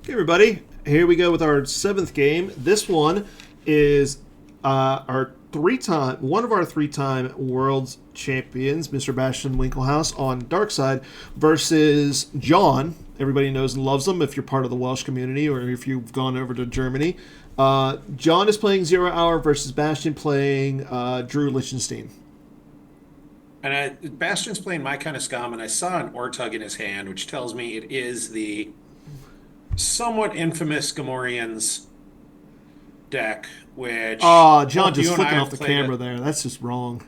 Okay, everybody, here we go with our 7th game. This one is one of our three-time world champions, Mr. Bastian Winkelhaus on Darkside, versus John. Everybody knows and loves him if you're part of the Welsh community or if you've gone over to Germany. John is playing 0 Hour versus Bastian playing Drew Lichtenstein. And Bastion's playing my kind of scum, and I saw an Ortug in his hand, which tells me it is the somewhat infamous Gamorreans deck, which... John just flicking off the camera there. That's just wrong.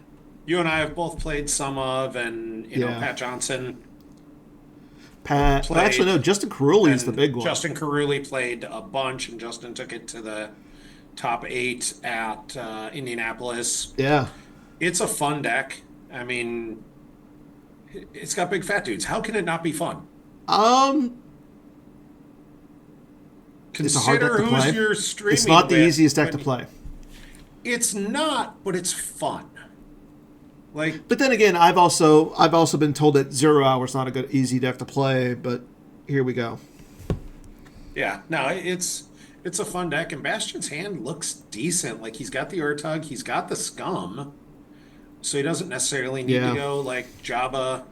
You and I have both played some of, and, you know, Pat Johnson... Actually, no, Justin Carulli is the big one. Justin Carulli played a bunch, and Justin took it to the top 8 at Indianapolis. Yeah. It's a fun deck. I mean, it's got big fat dudes. How can it not be fun? It's a hard deck to play. You're streaming it's not the with, easiest deck to play. It's not, but it's fun. But then again, I've also been told that 0 Hour is not a good easy deck to play. But here we go. Yeah, no, it's a fun deck, and Bastion's hand looks decent. Like, he's got the Urtug, he's got the Scum, so he doesn't necessarily need to go like Jabba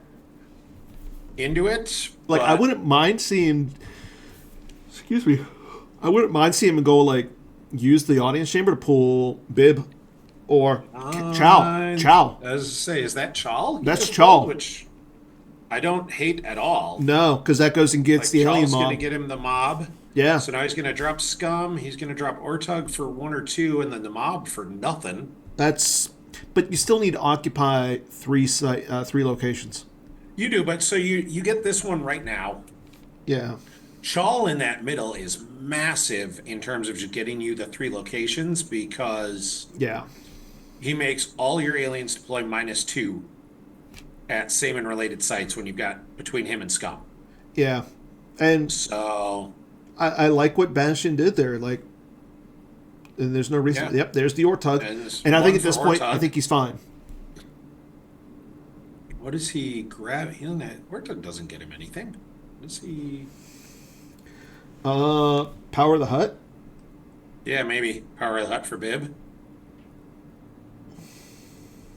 into it. Like, I wouldn't mind seeing. Excuse me. I wouldn't mind seeing him go like use the audience chamber to pull Bib or Chow. Chow. As I say, is that Chal? That's Chal, which I don't hate at all. No, because that goes and gets the alien mob. Chal's going to get him the mob. Yeah. So now he's going to drop Scum. He's going to drop Ortug for 1 or 2, and then the mob for nothing. But you still need to occupy three locations. You do, but so you get this one right now. Yeah. Chal in that middle is massive in terms of just getting you the 3 locations because he makes all your aliens deploy -2 at same and related sites when you've got between him and Scum. Yeah. And so I like what Bastion did there. Like, and there's no reason. Yep, there's the Ortug. And I think at this point, I think he's fine. What does he grab? Ortug doesn't get him anything. What does he... Power the Hut? Yeah, maybe. Power the Hut for Bib.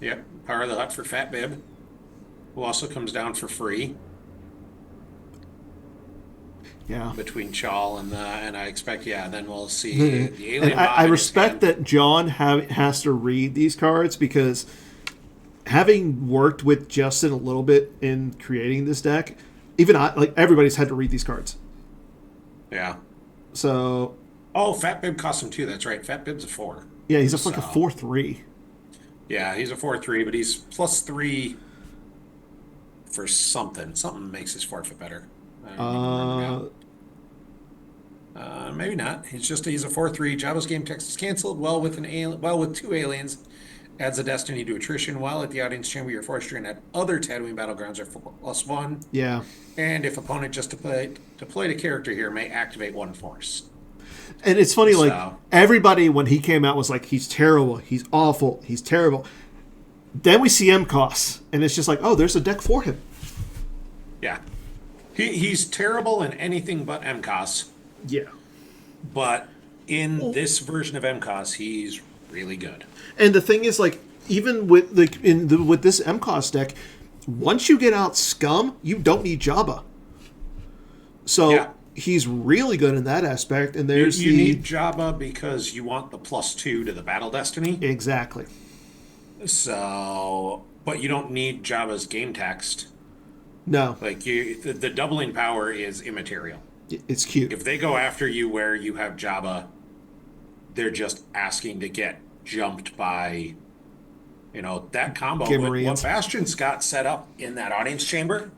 Yep, Power the Hut for Fat Bib, who also comes down for free. Yeah. Between Chal and I expect, then we'll see the alien. And I respect that John has to read these cards because having worked with Justin a little bit in creating this deck, even everybody's had to read these cards. Yeah. So. Oh, Fat Bib costs him 2. That's right. Fat Bib's a 4. Yeah, he's like a 4/3. Yeah, he's a 4/3, but he's +3 for something. Something makes his forfeit better. Maybe not. He's a 4/3. Jabba's game text is canceled. With 2 aliens, adds a destiny to attrition. While at the audience chamber, your force drain at other Tatooine battlegrounds are +1. Yeah. And if opponent just deployed a character here, may activate 1 force. And it's funny, everybody when he came out was like, he's terrible, he's awful, he's terrible. Then we see MKOS, and it's just like, oh, there's a deck for him. Yeah. He's terrible in anything but MKOS. Yeah. But in this version of MKOS, he's really good. And the thing is, like, even with with this MKOS deck, once you get out Scum, you don't need Jabba. So he's really good in that aspect. And there's you need Jabba because you want the +2 to the battle destiny. Exactly. So, but you don't need Jabba's game text. No. Like the doubling power is immaterial. It's cute. If they go after you where you have Jabba, they're just asking to get jumped by, that combo. What Bastion's got set up in that audience chamber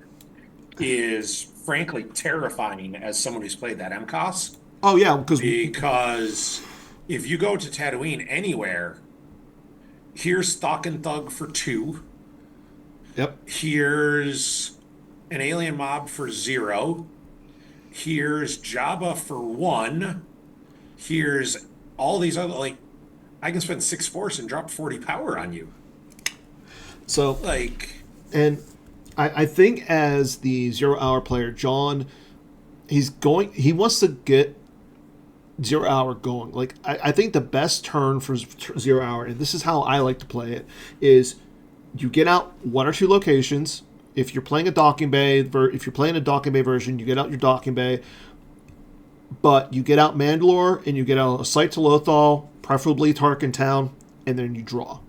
is frankly terrifying as someone who's played that MKOS. Oh, yeah. Because if you go to Tatooine anywhere, here's Thok and Thug for 2. Yep. Here's an alien mob for 0. Here's Jabba for 1. Here's all these other, I can spend 6 force and drop 40 power on you. So, and I think as the 0 Hour player, John He wants to get 0 hour going. Like I think the best turn for 0 hour, and this is how I like to play it, is you get out one or two locations. If you're playing a docking bay, version, you get out your docking bay. But you get out Mandalore and you get out a site to Lothal, preferably Tarkin Town, and then you draw.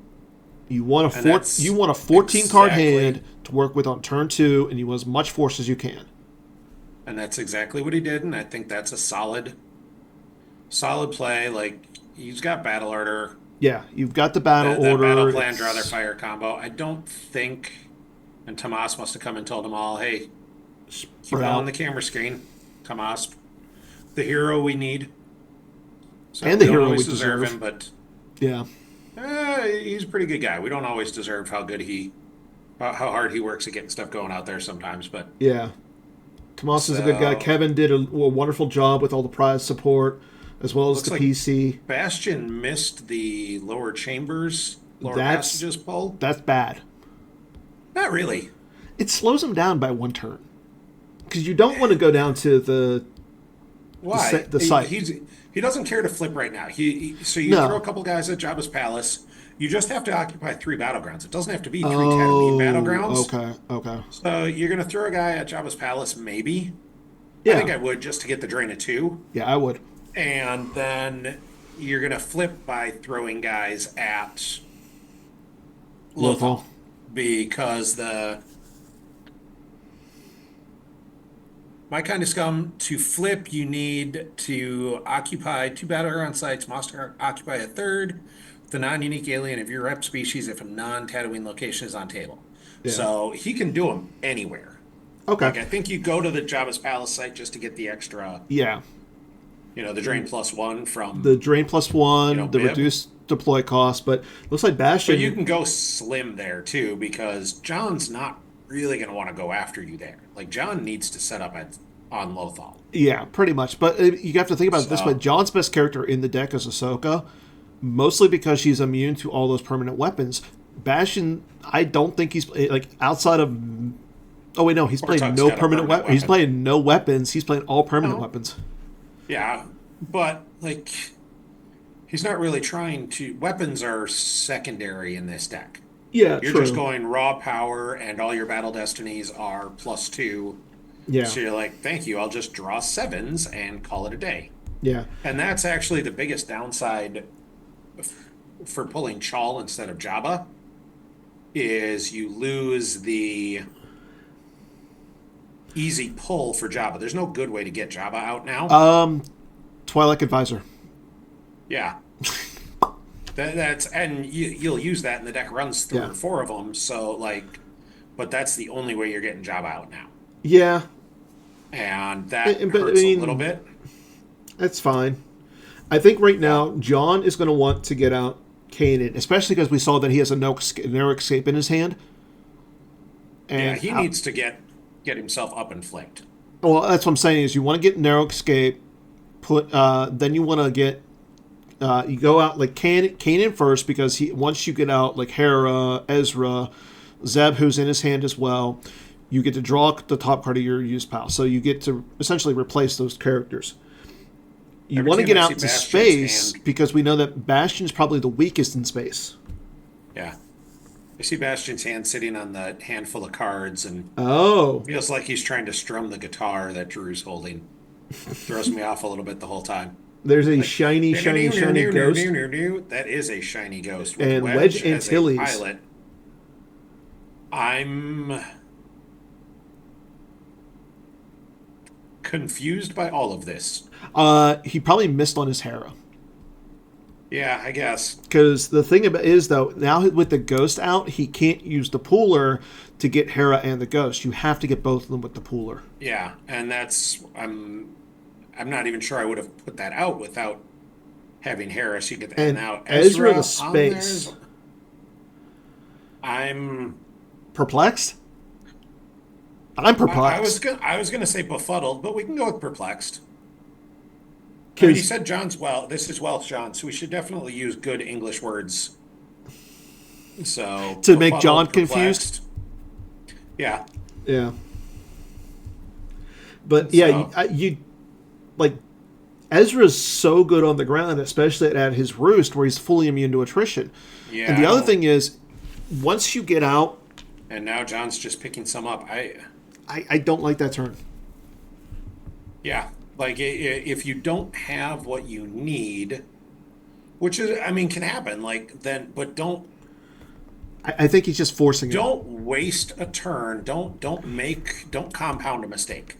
You want a 14 card hand to work with on turn 2, and you want as much force as you can. And that's exactly what he did, and I think that's a solid play. Like, he's got Battle Order. Yeah, you've got the Battle Order. Battle Plan, Draw Their Fire combo. I don't think, and Tomas must have come and told them all, hey, keep it on the camera screen, Tomas. The hero we need. So and the hero we deserve him, but yeah, he's a pretty good guy. We don't always deserve how hard he works at getting stuff going out there sometimes, but yeah, Tomas is a good guy. Kevin did a wonderful job with all the prize support as well as the PC. Bastion missed the lower passages pull. That's bad. Not really. It slows him down by one turn because you don't want to go down to the. Why? The site. He doesn't care to flip right now. So you throw a couple guys at Jabba's Palace. You just have to occupy 3 battlegrounds. It doesn't have to be 3 Tatooine battlegrounds. Okay. So you're going to throw a guy at Jabba's Palace, maybe? Yeah. I think I would, just to get the drain of 2. Yeah, I would. And then you're going to flip by throwing guys at Lothal. Because my kind of scum, to flip, you need to occupy 2 battleground sites, must occupy a 3rd, the non-unique alien of your rep species if a non-Tatooine location is on table. Yeah. So he can do them anywhere. Okay. Like, I think you go to the Jabba's Palace site just to get the extra. Yeah. The drain +1 from. The drain +1, the reduced deploy cost, but looks like Bastion. But you can go slim there too, because John's not really going to want to go after you there. Like, John needs to set up on Lothal. Yeah, pretty much. But you have to think about it this way. John's best character in the deck is Ahsoka, mostly because she's immune to all those permanent weapons. Bastion, I don't think he's like outside of. Oh wait, no, he's playing no permanent weapons. He's playing no weapons. He's playing all permanent weapons. Yeah, but like, he's not really trying to. Weapons are secondary in this deck. Yeah, you're just going raw power, and all your battle destinies are +2. Yeah. So you're like, thank you. I'll just draw 7s and call it a day. Yeah. And that's actually the biggest downside for pulling Chawl instead of Jabba, is you lose the easy pull for Jabba. There's no good way to get Jabba out now. Twilight Advisor. Yeah. That's and you'll use that, and the deck runs 3 or 4 of them. So but that's the only way you're getting Jabba out now. Yeah. And that hurts a little bit. That's fine. I think right now John is going to want to get out Kanan, especially because we saw that he has a narrow escape in his hand. And he needs to get himself up and flanked. Well, that's what I'm saying is you want to get narrow escape. Then you want to get. You go out like Kanan first, because once you get out like Hera, Ezra, Zeb, who's in his hand as well, you get to draw the top card of your use pile. So you get to essentially replace those characters. You want to get out to space because we know that Bastion's probably the weakest in space. Yeah. I see Bastion's hand sitting on the handful of cards, and feels like he's trying to strum the guitar that Drew's holding. Throws me off a little bit the whole time. There's a shiny ghost. That is a shiny ghost. With and Wedge Antilles. Pilot. I'm confused by all of this. He probably missed on his Hera. Yeah, I guess. Because the thing about is, though, now with the ghost out, he can't use the pooler to get Hera and the ghost. You have to get both of them with the pooler. Yeah, and that's I'm not even sure I would have put that out without having Hera. So you get that. And now Ezra the space. I'm perplexed. I'm perplexed. I was gonna say befuddled, but we can go with perplexed. I mean, he said John's this is Welsh John, so we should definitely use good English words. So to make John confused. Yeah. Yeah. But yeah, you like Ezra's so good on the ground, especially at his roost where he's fully immune to attrition. Yeah. And the other thing is, once you get out, and now John's just picking some up. I don't like that turn. Yeah, like if you don't have what you need, which is, I mean, can happen. Like then, but don't. I think he's just forcing it. Don't waste a turn. Don't compound a mistake.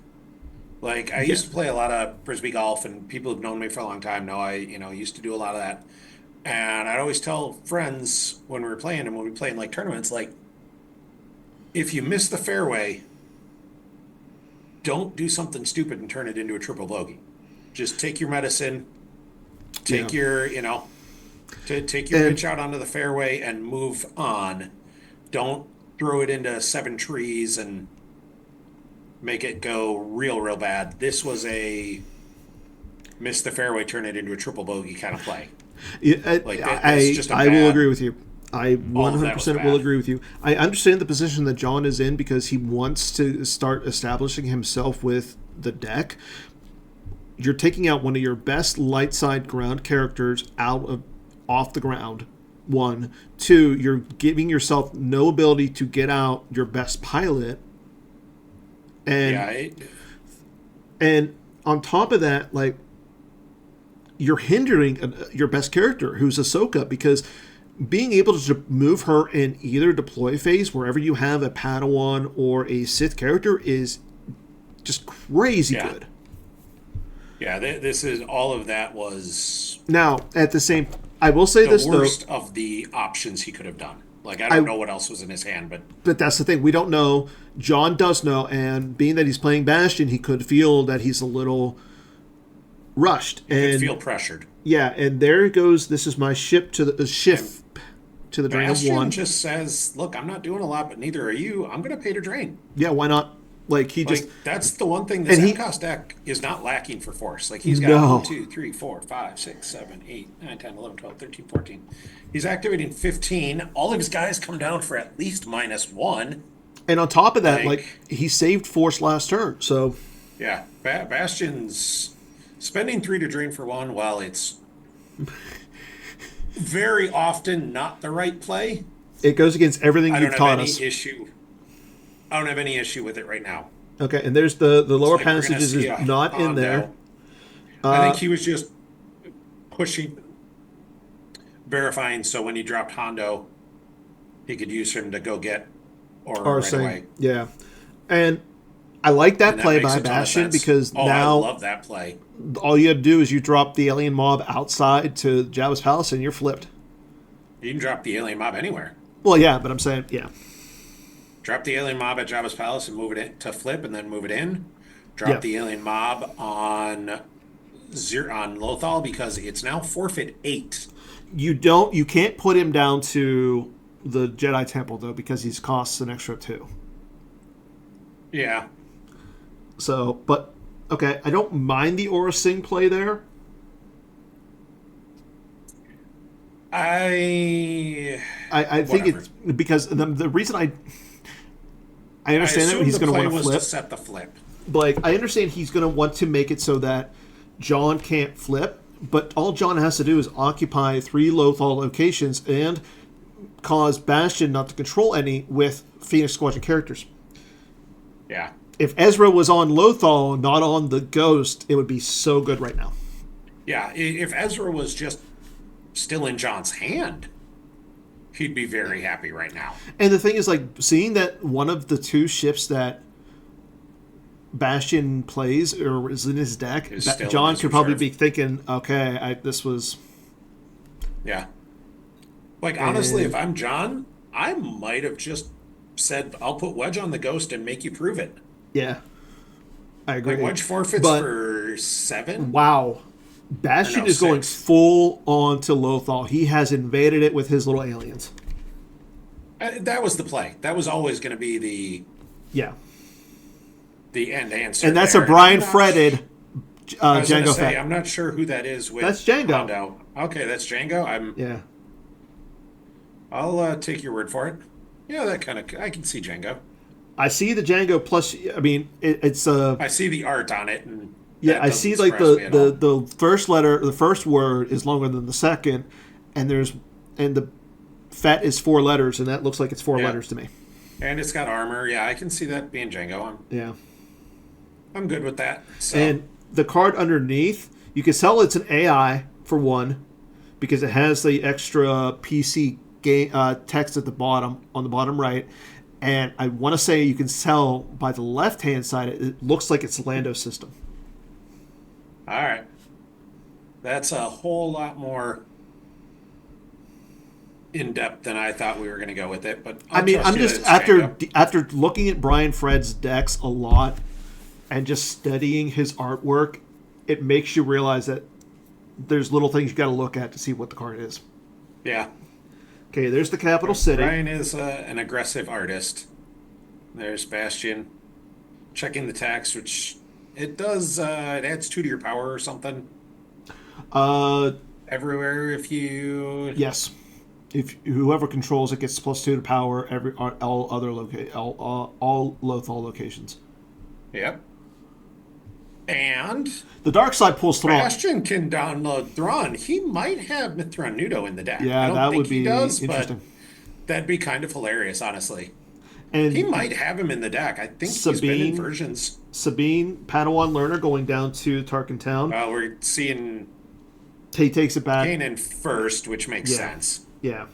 Like I used to play a lot of frisbee golf, and people who've known me for a long time know I used to do a lot of that. And I'd always tell friends when we were playing and when we play in like tournaments, like if you miss the fairway, don't do something stupid and turn it into a triple bogey. Just take your medicine, take your take your pitch out onto the fairway and move on. Don't throw it into 7 trees and make it go real bad. This was a miss the fairway, turn it into a triple bogey kind of play. I will agree with you. I 100% will agree with you. I understand the position that John is in because he wants to start establishing himself with the deck. You're taking out one of your best light side ground characters off the ground. 1, 2, you're giving yourself no ability to get out your best pilot. And on top of that, like, you're hindering your best character, who's Ahsoka, because being able to move her in either deploy phase, wherever you have a Padawan or a Sith character, is just crazy good. Yeah, this is all of that was. Now, at the same, I will say this though. The worst of the options he could have done. Like I don't know what else was in his hand, but that's the thing. We don't know. John does know, and being that he's playing Bastion, he could feel that he's a little rushed and feel pressured. Yeah, and there goes. This is my ship to the shift to the drain of 1. Just says, "Look, I'm not doing a lot, but neither are you. I'm going to pay to drain." Yeah, why not? Like that's the one thing this MKOS deck is not lacking for force. Like he's got 1, 2, 3, 4, 5, 6, 7, 8, 9, 10, 11, 12, 13, 14. He's activating 15. All of his guys come down for at least -1. And on top of that, like he saved force last turn. So yeah, Bastion's spending 3 to drain for 1 while it's very often not the right play. It goes against everything you've taught us. I don't have any issue with it right now. Okay, and there's the lower passages is not in there. I think he was just pushing, verifying, so when he dropped Hondo, he could use him to go get or right away. Yeah, and I like that play by Bastion because now I love that play. All you had to do is you drop the alien mob outside to Jabba's palace and you're flipped. You can drop the alien mob anywhere. Well, yeah, but I'm saying, yeah. Drop the alien mob at Jabba's palace and move it in to flip, and then move it in. Drop the alien mob on Lothal because it's now forfeit 8. You can't put him down to the Jedi Temple though because he's costs an extra 2. Yeah. So, but okay, I don't mind the Aura Singh play there. I think it's because the reason I understand that he's going to want to flip. To set the flip. Like I understand he's going to want to make it so that John can't flip, but all John has to do is occupy 3 Lothal locations and cause Bastion not to control any with Phoenix Squadron characters. Yeah. If Ezra was on Lothal, not on the Ghost, it would be so good right now. Yeah, if Ezra was just still in John's hand, he'd be very happy right now. And the thing is, like, seeing that one of the 2 ships that Bastion plays or is in his deck, John could probably be thinking, okay, this was... Yeah. Like, honestly, if I'm John, I might have just said, I'll put Wedge on the Ghost and make you prove it. Yeah. I agree. Like, Wedge forfeits for 7? Wow. Bastion is 6. going full on to Lothal. He has invaded it with his little aliens. That was the play. That was always going to be the end answer. And that's a Brian Fretted Django Fett. I'm not sure who that is with That's Django. Hondo. Okay, that's Django. I'll take your word for it. Yeah, that kind of I can see Django. I see the Django plus. I mean, it's I see the art on it, and yeah. that I doesn't see like surprise me at all. the first letter, the first word is longer than the second, and the fat is 4 letters, and that looks like it's four Yeah, letters to me. and it's got armor. Yeah, I can see that being Django. Yeah. I'm good with that. So And the card underneath, you can tell it's an AI for one, because it has the extra PC game text at the bottom on the bottom right. And I want to say you can tell by the left hand side, it looks like it's Lando system. all right, that's a whole lot more in depth than I thought we were going to go with it. But I I'll mean, trust I'm you that just it's Django. after looking at Brian Fred's decks a lot and just studying his artwork, it makes you realize that there's little things you got to look at to see what the card is. Yeah, Okay, there's the capital city. Ryan is an aggressive artist. There's Bastion checking the tax, which it does. It adds 2 to your power or something Uh, everywhere if you. yes. If whoever controls it gets +2 to power every all other all Lothal locations. Yep. And The dark side pulls Thrawn. Bastion can download Thrawn. He might have Mithran Nudo in the deck. I Yeah, don't that think would be he does, but interesting. that'd be kind of hilarious, honestly. And He might have him in the deck. I think he's been in versions. Sabine, Padawan learner, going down to Tarkin Town. We're seeing He takes it back. Kanan first, which makes Yeah. sense. Yeah.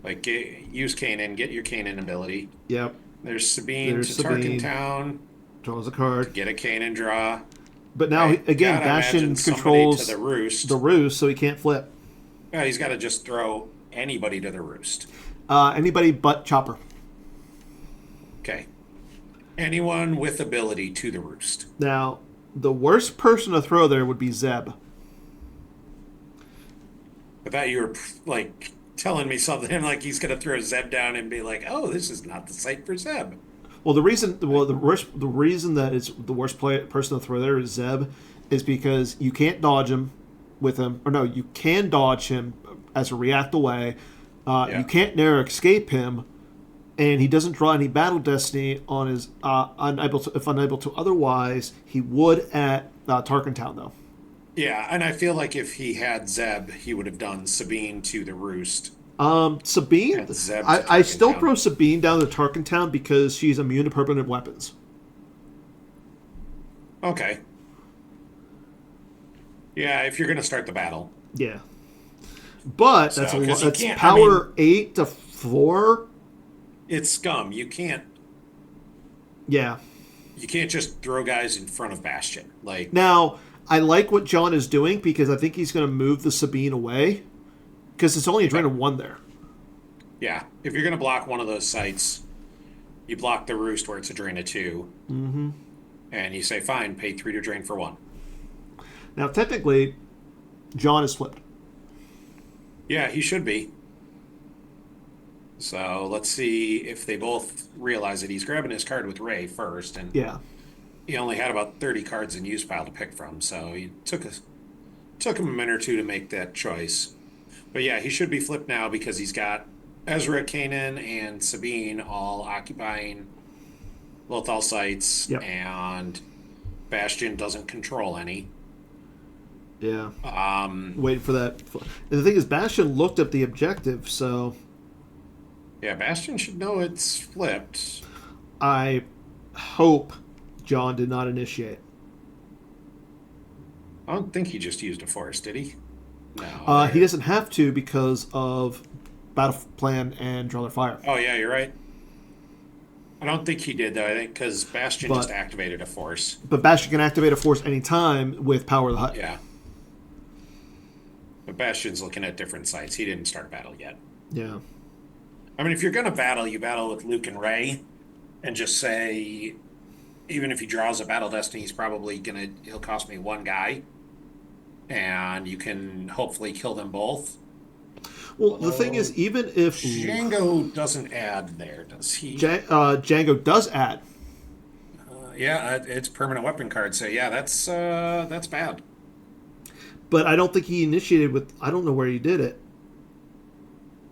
Like, use Kanan, get your Kanan ability. Yep. There's Sabine There's to Sabine. Tarkin Town, Draws a card. get a Kanan draw. But now, I again, gotta Bastion imagine somebody controls to the roost. the roost, so he can't flip. Yeah, he's got to just throw anybody to the roost. Anybody but Chopper. Okay. Anyone with ability to the roost. Now, the worst person to throw there would be Zeb. I thought you were like telling me something like he's going to throw Zeb down and be like, "Oh, this is not the site for Zeb." Well, the reason that it's the worst person to throw there is Zeb, is because you can't dodge him with him, or no, you can dodge him as a react away. You can't narrow escape him, and he doesn't draw any battle destiny on his if unable to otherwise. He would at Tarkin Town though. Yeah, and I feel like if he had Zeb, he would have done Sabine to the roost. Sabine, And Zeb to I still Tarkin throw Town. Sabine down to Tarkin Town because she's immune to permanent weapons. Okay. Yeah, if you're going to start the battle. Yeah, but So, that's 'cause you that's can't- power 8 to 4. It's scum. Yeah. You can't just throw guys in front of Bastion. Like, Now, I like what John is doing because I think he's going to move the Sabine away because it's only a drain of 1 there. yeah, if you're going to block one of those sites, you block the roost where it's a drain of 2. Mm-hmm. And you say, fine, pay 3 to drain for 1. Now, technically, John is flipped. Yeah, he should be. So let's see if they both realize that he's grabbing his card with Ray first, and Yeah. he only had about 30 cards in use pile to pick from, so he took him a minute or 2 to make that choice. But yeah, he should be flipped now because he's got Ezra, Kanan, and Sabine all occupying Lothal sites, Yep. and Bastion doesn't control any. Yeah. Waiting for that. And the thing is, Bastion looked up the objective, so Yeah, Bastion should know it's flipped. I hope John did not initiate. I don't think he just used a force, did he? No. He doesn't have to because of battle plan and draw their fire. Oh, yeah, you're right. I don't think he did, though. I think because Bastion But- just activated a force. But Bastion can activate a force anytime with Power of the Hut. Yeah. But Bastion's looking at different sites. He didn't start battle yet. Yeah. I mean, if you're going to battle, you battle with Luke and Ray and just say, even if he draws a battle destiny, he'll cost me 1 guy. And you can hopefully kill them both. Well, the thing is, even if Django doesn't add there, does he? Django does add, Yeah, it's permanent weapon card. So yeah, that's bad. but I don't think he initiated with. I don't know where he did it.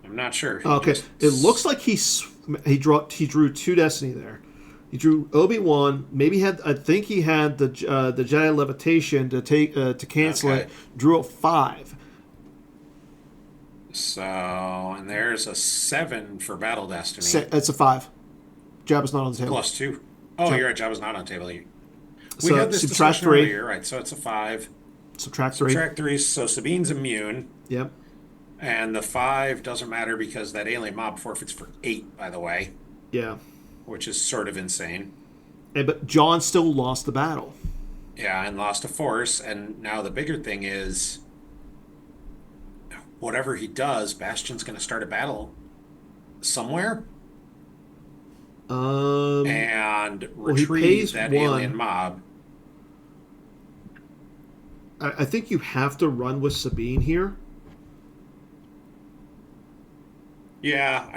I'm not sure. Okay, it looks like He drew 2 Destiny there. He drew Obi-Wan. Maybe had I think he had the Jedi Levitation to cancel it. Drew a 5. So, and there's a 7 for Battle Destiny. It's a 5. Jabba's not on the table. +2. Oh, you're right. Jabba's not on the table. We So had this subtract discussion 3. earlier, right? So it's a 5. Subtract 3. Subtract 3. So Sabine's immune. Yep. And the 5 doesn't matter because that alien mob forfeits for 8, by the way. Yeah. Which is sort of insane. But John still lost the battle. Yeah, and lost a force. And now the bigger thing is, whatever he does, Bastion's going to start a battle somewhere. And retrieve that alien mob. I think you have to run with Sabine here. Yeah,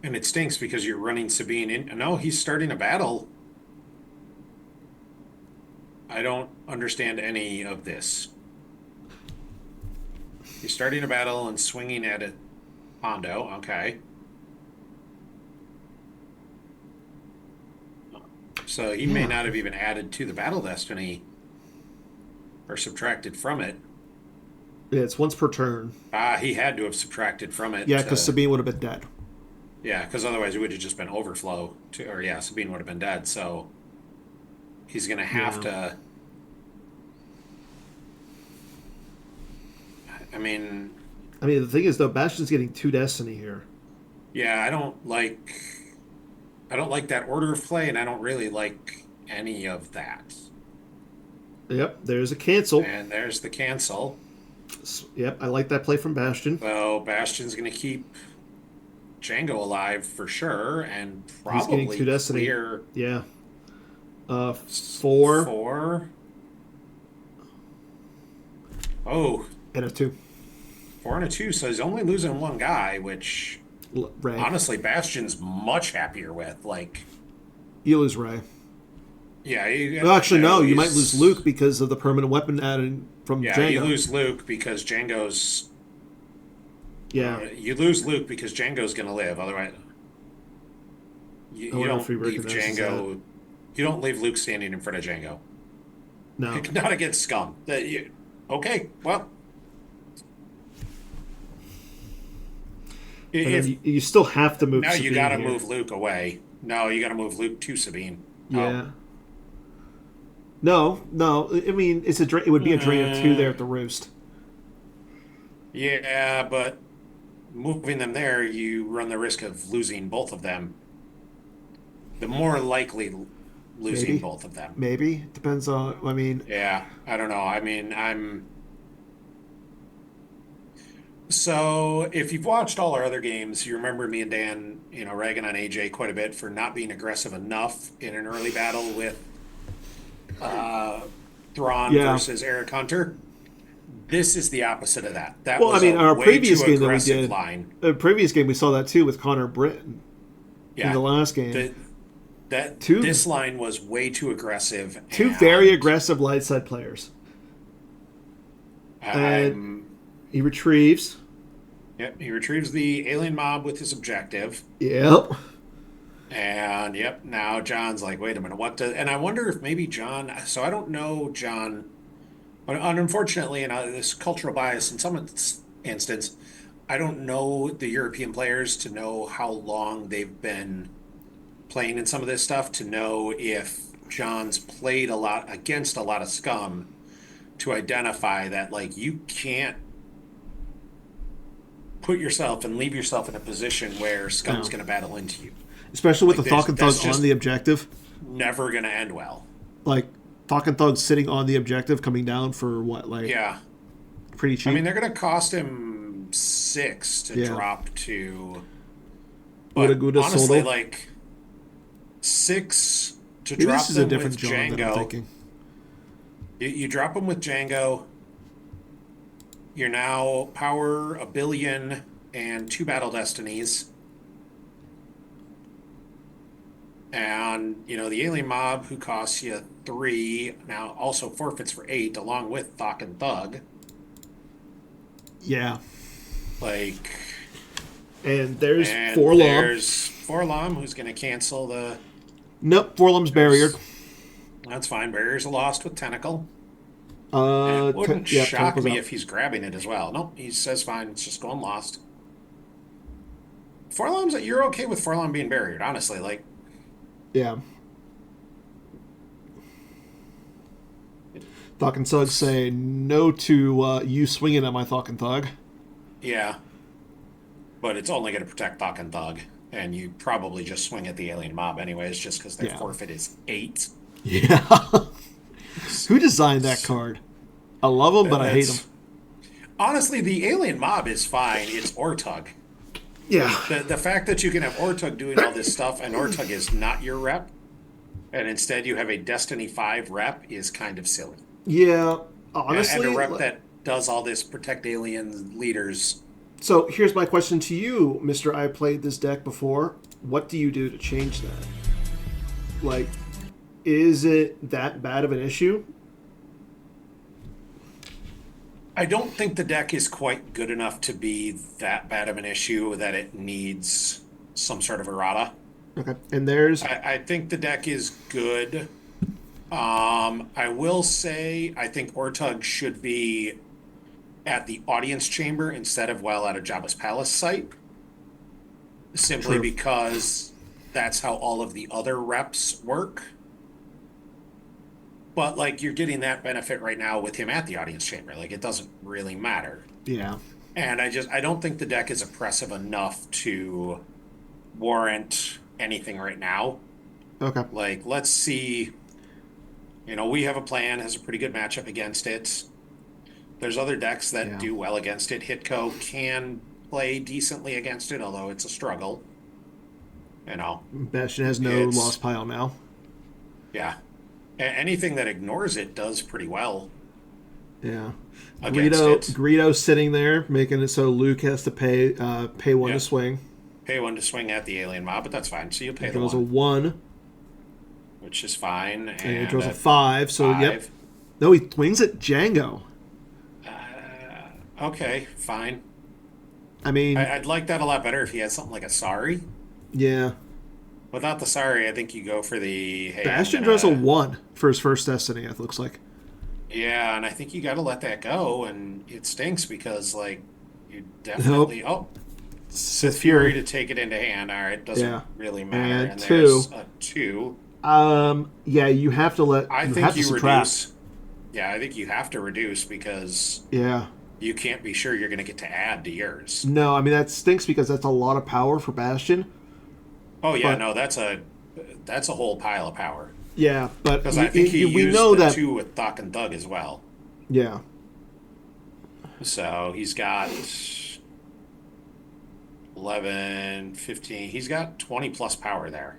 and it stinks because you're running Sabine in. No, he's starting a battle. I don't understand any of this. He's starting a battle and swinging at it. Hondo, okay. So he may not have even added to the Battle Destiny or subtracted from it. Yeah, it's once per turn. He had to have subtracted from it. Yeah, because Sabine would have been dead. Yeah, because otherwise it would have just been overflow. Sabine would have been dead. So he's going to have to. I mean, the thing is, though, Bastion's getting 2 Destiny here. Yeah, I don't like that order of play, and I don't really like any of that. Yep, there's a cancel. And there's the cancel. Yep, I like that play from Bastion. So Bastion's going to keep Django alive for sure, and probably he's 2 Destiny. Clear. Yeah. 4. 4. Oh. And a 2. 4 and a 2, so he's only losing 1 guy, which Ray. Honestly Bastion's much happier with. You lose Ray. Yeah. You might lose Luke because of the permanent weapon added from Django. Yeah, you lose Luke because Django's... Yeah. You lose Luke because Django's going to live, otherwise... You don't leave Django... That. You don't leave Luke standing in front of Django. No. Not against scum. Okay, well... You still have to move Sabine. Now you got to move Luke away. No, you got to move Luke to Sabine. Yeah. No. It would be a drain of 2 there at the roost. Yeah, but moving them there, you run the risk of losing both of them. The more likely losing both of them. Maybe. Depends on, Yeah, I don't know. So, if you've watched all our other games, you remember me and Dan, ragging on AJ quite a bit for not being aggressive enough in an early battle with Thrawn versus Eric Hunter. This is the opposite of that. Our previous game that we did, the previous game we saw that too with Connor Britton. Yeah, in the last game. This line was way too aggressive. 2 very aggressive light side players. And he retrieves. Yep, he retrieves the alien mob with his objective. Yep. And now John's like, wait a minute, and I wonder if maybe John, so I don't know John, and unfortunately, this cultural bias in some instance, I don't know the European players to know how long they've been playing in some of this stuff, to know if John's played a lot against a lot of scum, to identify that, you can't put yourself and leave yourself in a position where scum's going to battle into you. Especially with the Thok and Thug on the objective. Never going to end well. Thok and Thug sitting on the objective, coming down for what? Yeah. Pretty cheap. They're going to cost him 6 to drop to... But honestly, 6 to drop them with Django. You drop them with Django. You're now power 1 billion and 2 Battle Destinies. And, the alien mob who costs you 3 now also forfeits for 8 along with Thok and Thug. Yeah. And there's And Forlom. there's Forlom, who's going to cancel the. Nope, Forlom's barrier. That's fine. Barrier's lost with Tentacle. Uh, It wouldn't yeah, shock Tentacle's me out. if he's grabbing it as well. Nope, he says fine. It's just going lost. Forlom's. You're okay with Forlom being barriered, honestly. Like, Yeah. Thok and Thug say no to you swinging at my Thok and Thug. yeah, but it's only going to protect Thok and Thug, and you probably just swing at the alien mob anyways, just because their forfeit is 8. Yeah. Who designed that card? I love them, but I hate them. Honestly, the alien mob is fine. It's Ortug. Yeah. The fact that you can have Ortug doing all this stuff and Ortug is not your rep, and instead you have a Destiny 5 rep is kind of silly. Yeah, honestly. And a rep that does all this protect alien leaders. So here's my question to you, Mr. I played this deck before. What do you do to change that? Like, is it that bad of an issue? I don't think the deck is quite good enough to be that bad of an issue that it needs some sort of errata. Okay, and there's... I think the deck is good. I will say I think Ortug should be at the audience chamber instead of while at a Jabba's Palace site. Simply True. because that's how all of the other reps work. But, like, you're getting that benefit right now with him at the audience chamber. Like, it doesn't really matter. Yeah. And I don't think the deck is oppressive enough to warrant anything right now. Okay. Like, let's see. You know, we have a plan, has a pretty good matchup against it. There's other decks that do well against it. Hitco can play decently against it, although it's a struggle. You know. Bastion has no lost pile now. Yeah. Anything that ignores it does pretty well. Yeah. Greedo's sitting there, making it so Luke has to pay one to swing. Pay 1 to swing at the alien mob, but that's fine. So you'll pay it the 1. It was a 1. Which is fine. And it draws a 5, so 5. Yep. No, he swings at Django. Okay, fine. I mean... I'd like that a lot better if he had something like a Sari. Yeah. Without the Sari, I think you go for the... Hey, Bastion draws a 1 for his first Destiny, it looks like. Yeah, and I think you got to let that go, and it stinks because, like, you definitely... Nope. Oh, Sith Fury to take it into hand. All right, doesn't really matter. And there's a 2. Yeah, you have to let... I think you reduce... Yeah, I think you have to reduce because... Yeah. You can't be sure you're going to get to add to yours. No, I mean, that stinks because that's a lot of power for Bastion. Oh, yeah, no, that's a whole pile of power. Yeah, but because I think he used the 2 with Thok and Thug as well. Yeah. So he's got 11, 15. He's got 20 plus power there.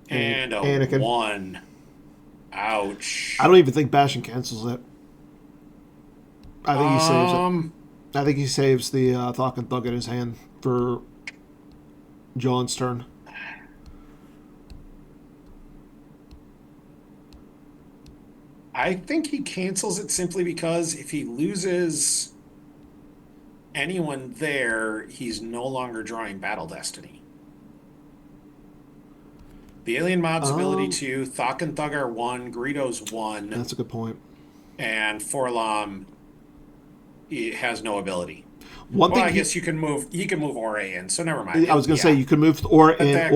And a Anakin. 1. Ouch. I don't even think Bastion cancels it. I think he saves it. I think he saves the Thok and Thug in his hand for John's turn. I think he cancels it simply because if he loses anyone there, he's no longer drawing Battle Destiny. The alien mob's ability 2, Thok and Thug are 1, Greedo's 1. That's a good point. And Forlom has no ability. I guess you can move. He can move Ore in, so never mind. I was going to say you could move Ore in,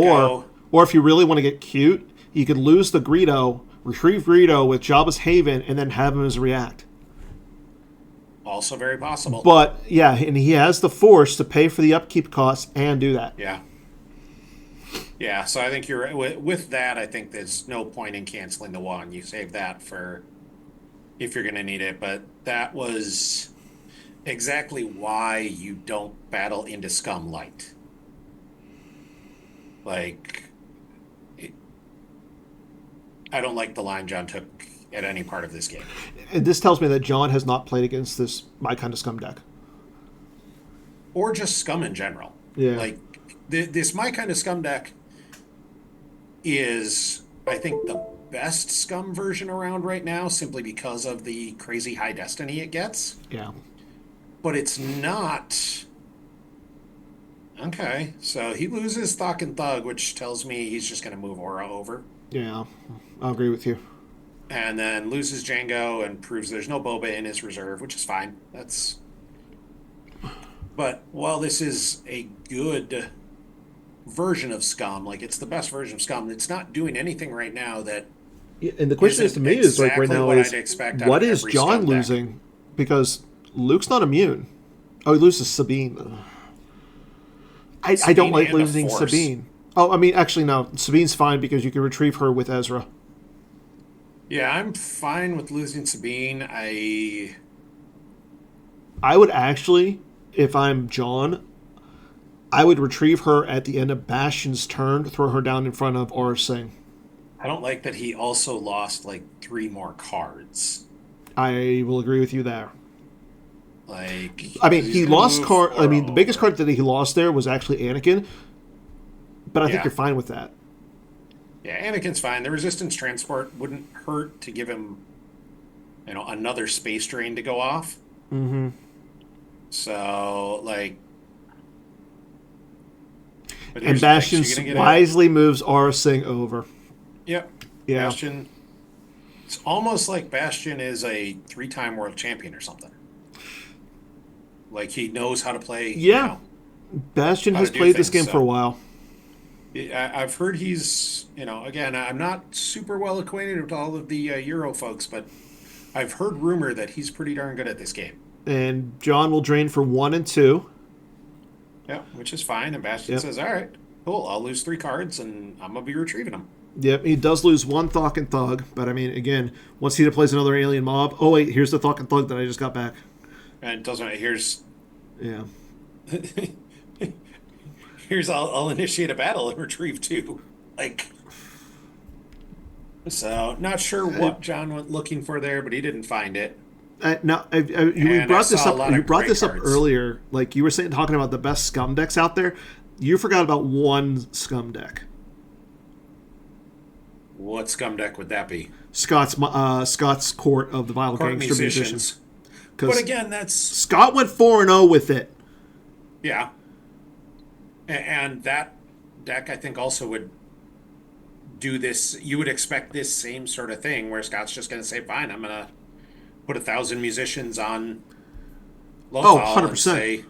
or if you really want to get cute, you could lose the Greedo, retrieve Greedo with Jabba's Haven, and then have him as react. Also very possible. But yeah, and he has the force to pay for the upkeep costs and do that. Yeah. Yeah, so I think you're right. With that. I think there's no point in canceling the 1. You save that for if you're going to need it. But that was exactly why you don't battle into Scum Light. Like, I don't like the line John took at any part of this game. And this tells me that John has not played against this My Kind of Scum deck. Or just Scum in general. Yeah. Like, this My Kind of Scum deck is, I think, the best Scum version around right now, simply because of the crazy high Destiny it gets. Yeah. But it's not Okay, so he loses Thok and Thug, which tells me he's just going to move Aura over. Yeah, I'll agree with you. And then loses Django and proves there's no Boba in his reserve, which is fine. That's. But while this is a good version of Scum, like it's the best version of Scum, it's not doing anything right now that. Yeah, and the question is to me is like right now what is I'd expect what is John losing? Because Luke's not immune. Oh, he loses Sabine. I don't like losing Sabine. Oh, I mean, actually, no. Sabine's fine because you can retrieve her with Ezra. Yeah, I'm fine with losing Sabine. I would actually, if I'm John, I would retrieve her at the end of Bastion's turn, throw her down in front of Aura Singh. I don't like that he also lost like 3 more cards. I will agree with you there. Like, I mean, he lost card. I mean, the biggest card that he lost there was actually Anakin. But I think you're fine with that. Yeah, Anakin's fine. The resistance transport wouldn't hurt to give him, another space drain to go off. Mm-hmm. So, like... And Bastion wisely moves Aura Singh over. Yep. Yeah. Bastion... It's almost like Bastion is a 3-time world champion or something. Like, he knows how to play... Yeah. Bastion has played this game for a while. I've heard he's, again, I'm not super well acquainted with all of the Euro folks, but I've heard rumor that he's pretty darn good at this game. And John will drain for 1 and 2. Yeah, which is fine. And Bastion says, all right, cool, I'll lose 3 cards, and I'm going to be retrieving them. Yep, he does lose 1 Thok and Thug, but I mean, again, once he plays another alien mob, oh wait, here's the Thok and Thug that I just got back. And it doesn't, here's... Yeah. Here's I'll initiate a battle and retrieve 2. Like, so not sure what John went looking for there, but he didn't find it. Now you brought this up. You brought this up earlier. Like you were talking about the best scum decks out there. You forgot about one scum deck. What scum deck would that be? Scott's Court of the Violent Gangster Musicians. But again, that's Scott went 4-0 with it. Yeah. And that deck, I think, also would do this. You would expect this same sort of thing where Scott's just going to say, fine, I'm going to put 1,000 musicians on Lothal and say,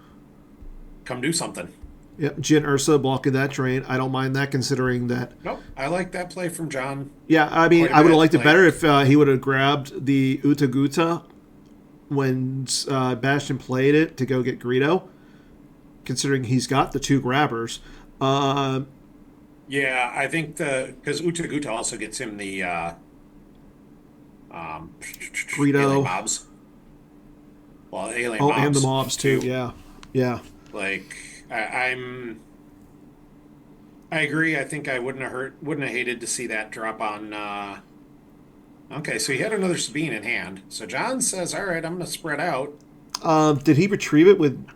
come do something. Yep, Jin Ursa blocking that train. I don't mind that considering that. Nope, I like that play from John. Yeah, I mean, I would have liked it better if he would have grabbed the Uta Guta when Bastion played it to go get Greedo. Considering he's got the 2 grabbers. Yeah, I think because Uta Guta also gets him the Greedo alien mobs. Well, alien mobs. And the mobs too. Yeah. Like I agree. I think I wouldn't have hated to see that drop on. Okay, so he had another Sabine in hand. So John says, "All right, I'm going to spread out." Did he retrieve it with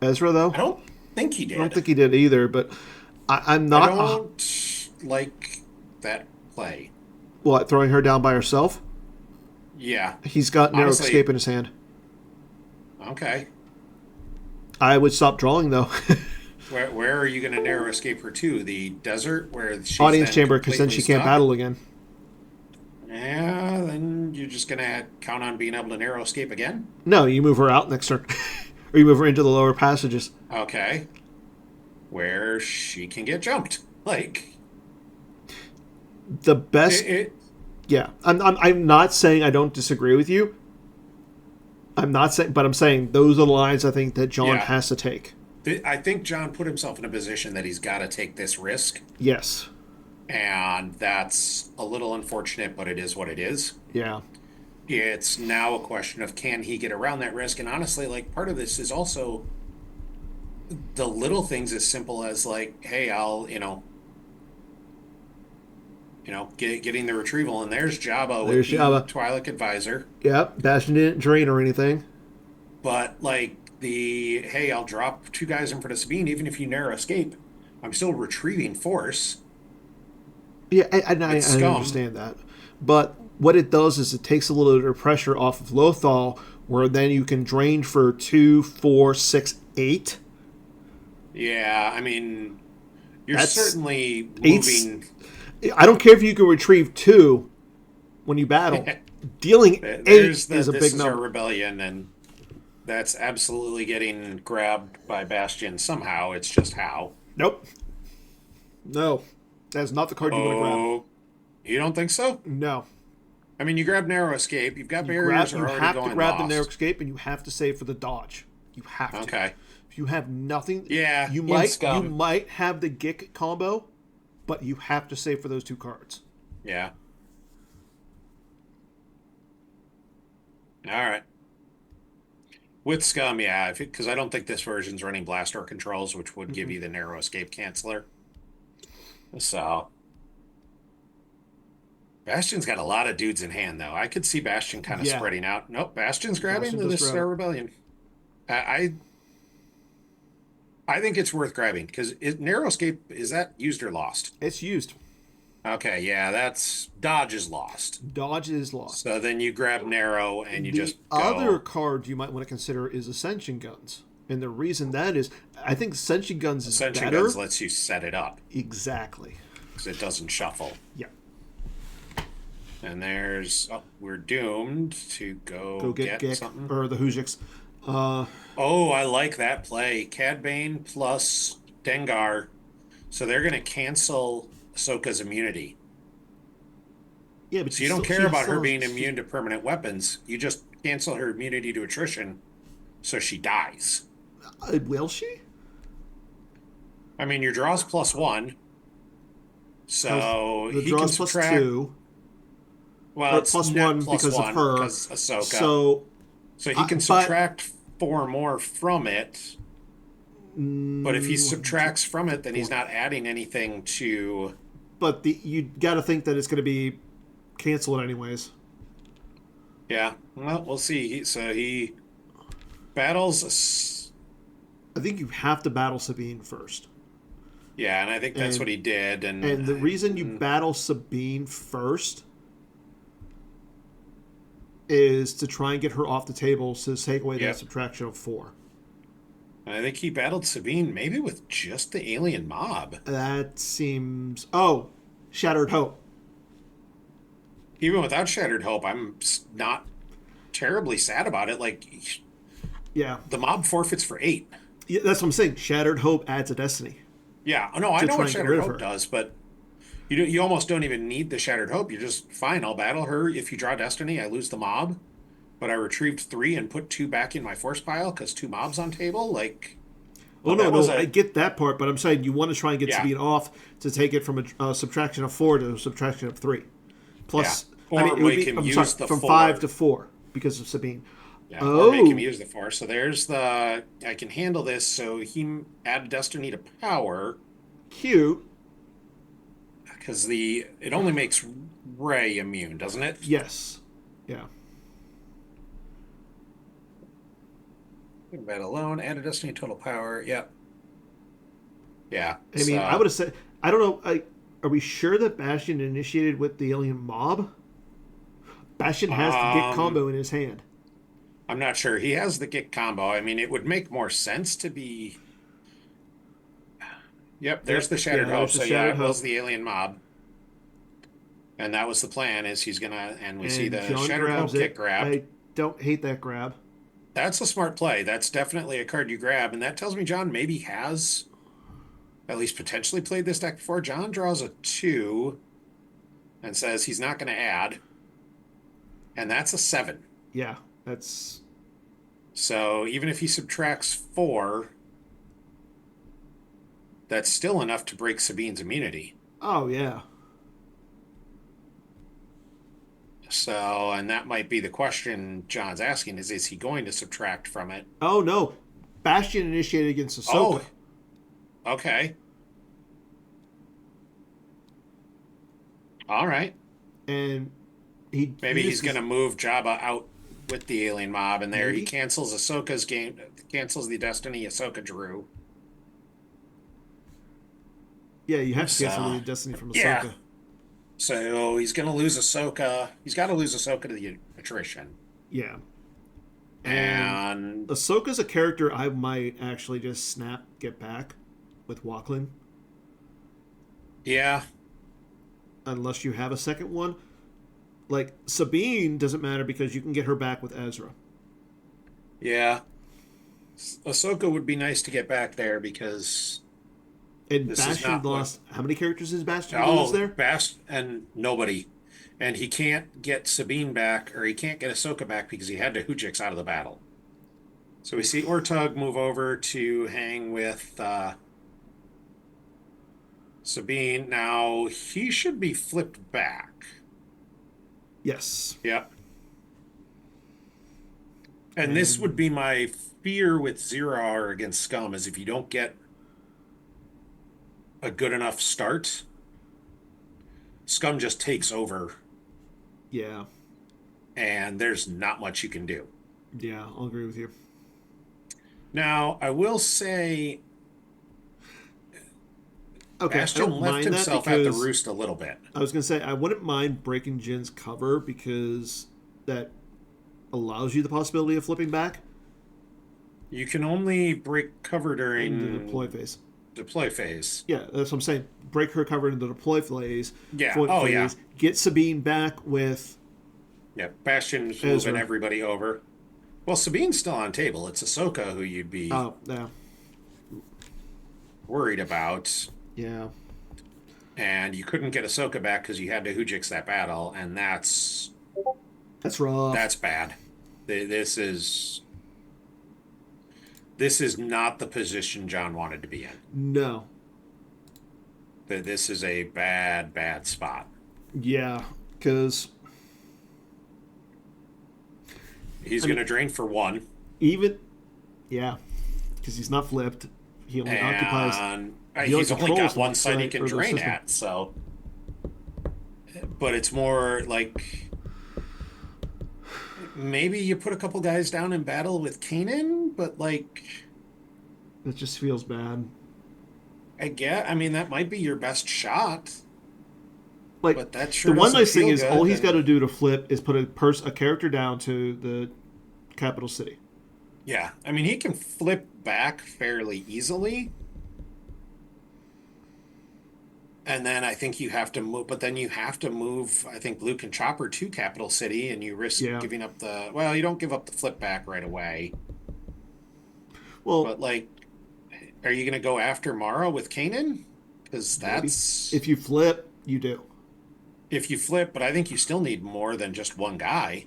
Ezra, though? I don't think he did. I don't think he did either, but I'm not... I don't like that play. What, throwing her down by herself? Yeah. He's got Narrow Escape in his hand. Okay. I would stop drawing, though. Where are you going to Narrow Escape her to? The desert? Where she's Audience chamber, because then she can't battle again. Yeah, then you're just going to count on being able to Narrow Escape again? No, you move her out next turn. Or you move her into the lower passages. Okay. Where she can get jumped. Like... The best... Yeah. I'm not saying I don't disagree with you. I'm not saying... But I'm saying those are the lines I think that John has to take. I think John put himself in a position that he's got to take this risk. Yes. And that's a little unfortunate, but it is what it is. Yeah. It's now a question of can he get around that risk? And honestly, like, part of this is also the little things as simple as, like, hey, I'll, getting the retrieval. And there's Jabba with the Twi'lek Advisor. Yep, Bastion didn't drain or anything. But, like, hey, I'll drop 2 guys in front of Sabine, even if you Narrow Escape, I'm still retrieving force. Yeah, I understand that. But what it does is it takes a little bit of pressure off of Lothal, where then you can drain for 2, 4, 6, 8. Yeah, I mean, you're That's certainly eight's. moving. I don't care if you can retrieve 2 when you battle. Dealing 8 There's the is a this big is our number. rebellion, and that's absolutely getting grabbed by Bastion somehow. It's just how. Nope. No. That's not the card you want to grab. Oh, you don't think so? No. I mean, you grab narrow escape. You've got You grab. barriers You are already have to going grab the narrow lost. escape, and you have to save for the dodge. You have to. Okay. If you have nothing, Yeah, you in might scum. have the Gick combo, but you have to save for those 2 cards. Yeah. All right. With scum, yeah, because I don't think this version's running blast door controls, which would give Mm-mm. you the narrow escape canceller. So Bastion's got a lot of dudes in hand, though. I could see Bastion kind of Yeah, spreading out. Nope, Bastion's grabbing Bastion the does this grab it. rebellion. I I think it's worth grabbing because narrow escape is that used or lost? It's used. Okay, yeah, that's dodge is lost. Dodge is lost. So then you grab narrow and you The just other go. card you might want to consider is Ascension Guns. And the reason that is, I think Ascension Guns is Ascension Guns better. lets you set it up Exactly. because it doesn't shuffle. Yeah. And there's, oh, we're doomed to Go go get get Gick something. or the Hujiks. Uh, Oh, I like that play. Cad Bane plus Dengar. So they're going to cancel Ahsoka's immunity. yeah, but So you don't care she about her still being she, immune to permanent weapons. You just cancel her immunity to attrition, so she dies. will she? I mean, your draw's +1, Because so the he can draws plus subtract. 2 Well, or it's plus net 1 plus because of one her. because Ahsoka. So, So he can but subtract 4 more from it. But if he subtracts from it, then he's not adding anything to. but you got to think that it's going to be canceled anyways. Yeah, well, we'll see. So he battles. I think you have to battle Sabine first. Yeah, and I think that's what And he did. and the reason you battle Sabine first is to try and get her off the table to take away that Yep. subtraction of 4. I think he battled Sabine maybe with just the alien mob. That seems. Oh, Shattered Hope. Even without Shattered Hope, I'm not terribly sad about it. Like Yeah. the mob forfeits for 8. Yeah, that's what I'm saying. Shattered Hope adds a Destiny Yeah, no, I to know try what and get Shattered rid of Hope her. does, but you almost don't even need the Shattered Hope. You're just fine. I'll battle her. If you draw Destiny, I lose the mob, but I retrieved 3 and put 2 back in my force pile because 2 mobs on table. Like, Oh, oh, no, that was no. I a get that part, but I'm saying you want to try and get yeah, Sabine off to take it from a subtraction of 4 to a subtraction of 3. yeah. Plus, I Or mean, it would make be. him I'm sorry, use the from 5 4. to 4 because of Sabine. Yeah, or make him Oh, use the 4. So there's the I can handle this. So he add Destiny to power cute. because the it only makes Ray immune, doesn't it? Yes. Yeah. That alone, add a Destiny total power. Yep. Yeah. I mean, I So would have said. I don't know. Are we sure that Bastion initiated with the alien mob? Bastion has the Git um combo in his hand. I'm not sure. He has the Git combo. I mean, it would make more sense to be. Yep, there's the Yeah, Shattered Hope. there's the So yeah, Shattered it was Hope. the alien mob. And that was the plan is he's gonna and we see And the John Shattered Hope grabs get it. grabbed. I don't hate that grab. That's a smart play. That's definitely a card you grab. And that tells me John maybe has at least potentially played this deck before. John draws a 2 and says he's not gonna add. And that's a 7. Yeah, that's. So even if he subtracts 4, that's still enough to break Sabine's immunity. Oh, yeah. So, and that might be the question John's asking is he going to subtract from it? Oh, no. Bastion initiated against Oh, Ahsoka. okay. All right. And he Maybe he's uses. going to move Jabba out with the alien mob, and there he Maybe. cancels Ahsoka's game, cancels the Destiny Ahsoka drew. Yeah, you have to cancel So, the Destiny from yeah. Ahsoka. So he's going to lose Ahsoka. He's got to lose Ahsoka to the attrition. Yeah. And And Ahsoka's a character I might actually just get back. with Walklin. Yeah. Unless you have a second one. Like, Sabine doesn't matter because you can get her back with Ezra. Yeah. Ahsoka would be nice to get back there because And this is Bastion not what. lost. How many characters is Bastion lose Oh, there? Bast and nobody. And he can't get Sabine back, or he can't get Ahsoka back because he had to Hujix out of the battle. So we see Ortug move over to hang with Sabine. Now, he should be flipped back. Yes. Yep. And this would be my fear with Zero Hour against Scum is if you don't get a good enough start, Scum just takes over. Yeah. And there's not much you can do. Yeah, I'll agree with you. Now, I will say Okay, Bastion left himself at the roost a little bit. I was going to say, I wouldn't mind breaking Jin's cover because that allows you the possibility of flipping back. You can only break cover during the deploy phase. Deploy phase. Yeah, that's what I'm saying. Break her cover in the deploy phase. Yeah. Oh, yeah. Get Sabine back with. Yeah, Bastion's moving everybody over. Well, Sabine's still on table. It's Ahsoka who you'd be worried about. Yeah. And you couldn't get Ahsoka back because you had to Hujix that battle, and that's rough. That's bad. This is not the position John wanted to be in. No. This is a bad spot. Yeah, because he's going to drain for one. Because he's not flipped. He only occupies. He's only got one side he can drain at, so. But it's more like maybe you put a couple guys down in battle with Kanan, but like. It just feels bad. I mean, that might be your best shot. Like, but that sure the one nice thing is good, all he's got to do to flip is put a character down to the capital city. Yeah, I mean, he can flip back fairly easily. And then I think you have to move, but then you have to move, I think, Luke and Chopper to Capital City, and you risk giving up you don't give up the flip back right away. Well, but like, are you going to go after Mara with Kanan? Because that's... If you flip, you do. If you flip, but I think you still need more than just one guy.